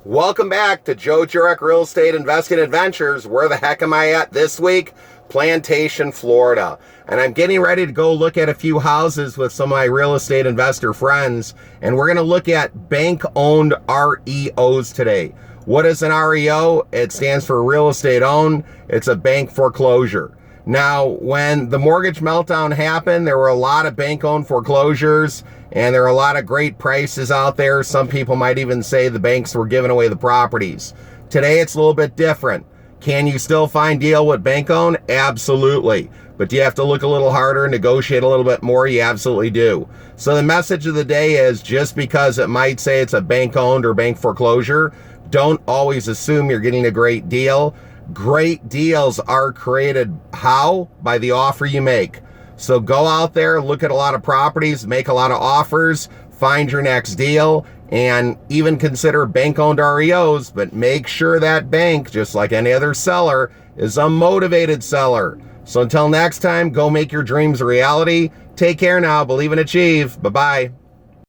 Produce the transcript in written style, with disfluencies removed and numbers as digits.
Welcome back to Joe Jurek Real Estate Investing Adventures. Where the heck am I at this week? Plantation, Florida. And I'm getting ready to go look at a few houses with some of my real estate investor friends. And we're going to look at Bank Owned REOs today. What is an REO? It stands for real estate owned. It's a bank foreclosure. Now, when the mortgage meltdown happened, there were a lot of bank-owned foreclosures, and there are a lot of great prices out there. Some people might even say the banks were giving away the properties. Today, it's a little bit different. Can you still find deal with bank-owned? Absolutely. But do you have to look a little harder, negotiate a little bit more? You absolutely do. So the message of the day is, just because it might say it's a bank-owned or bank foreclosure, don't always assume you're getting a great deal. Great deals are created how? By the offer you make. So go out there, look at a lot of properties, make a lot of offers, find your next deal, and even consider bank-owned REOs, but make sure that bank, just like any other seller, is a motivated seller. So until next time, go make your dreams a reality. Take care now. Believe and achieve. Bye-bye.